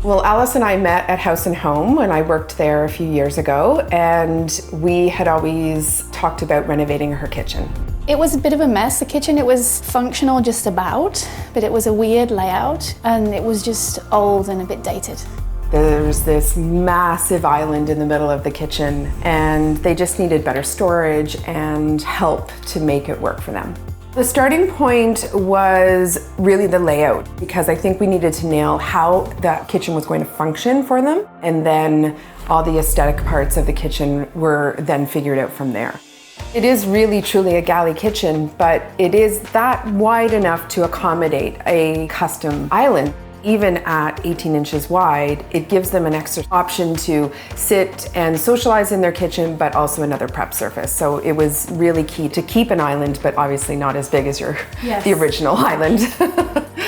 Well, Alice and I met at House & Home when I worked there a few years ago, and we had always talked about renovating her kitchen. It was a bit of a mess, the kitchen. It was functional just about, but it was a weird layout, and it was just old and a bit dated. There's this massive island in the middle of the kitchen, and they just needed better storage and help to make it work for them. The starting point was really the layout, because I think we needed to nail how that kitchen was going to function for them, and then all the aesthetic parts of the kitchen were then figured out from there. It is really truly a galley kitchen, but it is that wide enough to accommodate a custom island. Even at 18 inches wide, it gives them an extra option to sit and socialize in their kitchen, but also another prep surface. So it was really key to keep an island, but obviously not as big as the original island.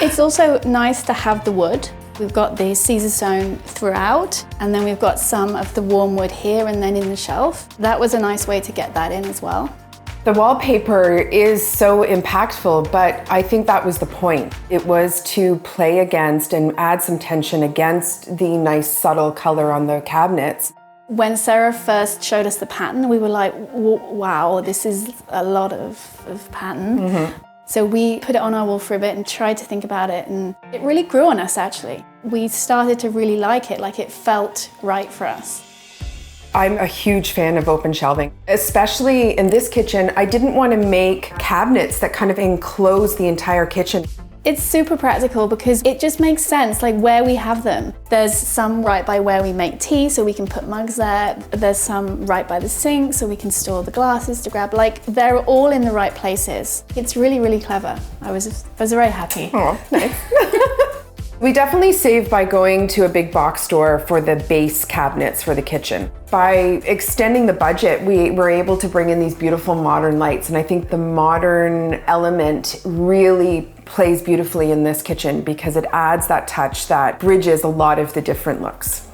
It's also nice to have the wood. We've got the Caesarstone throughout, and then we've got some of the warm wood here and then in the shelf. That was a nice way to get that in as well. The wallpaper is so impactful, but I think that was the point. It was to play against and add some tension against the nice subtle color on the cabinets. When Sarah first showed us the pattern, we were like, wow, this is a lot of pattern. Mm-hmm. So we put it on our wall for a bit and tried to think about it, and it really grew on us actually. We started to really like it felt right for us. I'm a huge fan of open shelving, especially in this kitchen. I didn't want to make cabinets that kind of enclose the entire kitchen. It's super practical because it just makes sense, like where we have them. There's some right by where we make tea, so we can put mugs there. There's some right by the sink, so we can store the glasses to grab. Like, they're all in the right places. It's really, really clever. I was very happy. Oh, nice. We definitely saved by going to a big box store for the base cabinets for the kitchen. By extending the budget, we were able to bring in these beautiful modern lights, and I think the modern element really plays beautifully in this kitchen because it adds that touch that bridges a lot of the different looks.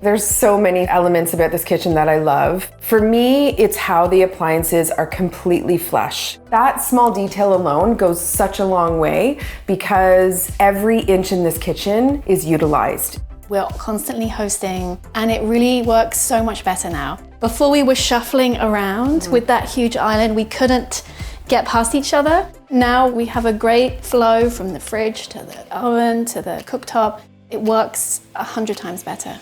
There's so many elements about this kitchen that I love. For me, it's how the appliances are completely flush. That small detail alone goes such a long way because every inch in this kitchen is utilized. We're constantly hosting, and it really works so much better now. Before we were shuffling around with that huge island, we couldn't get past each other. Now we have a great flow from the fridge to the oven to the cooktop. It works 100 times better.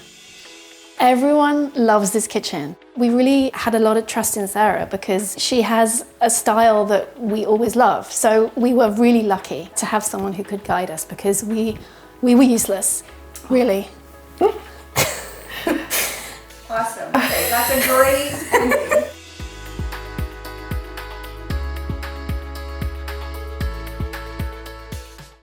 Everyone loves this kitchen. We really had a lot of trust in Sarah because she has a style that we always love. So we were really lucky to have someone who could guide us because we were useless, really. Awesome. Okay, that's a great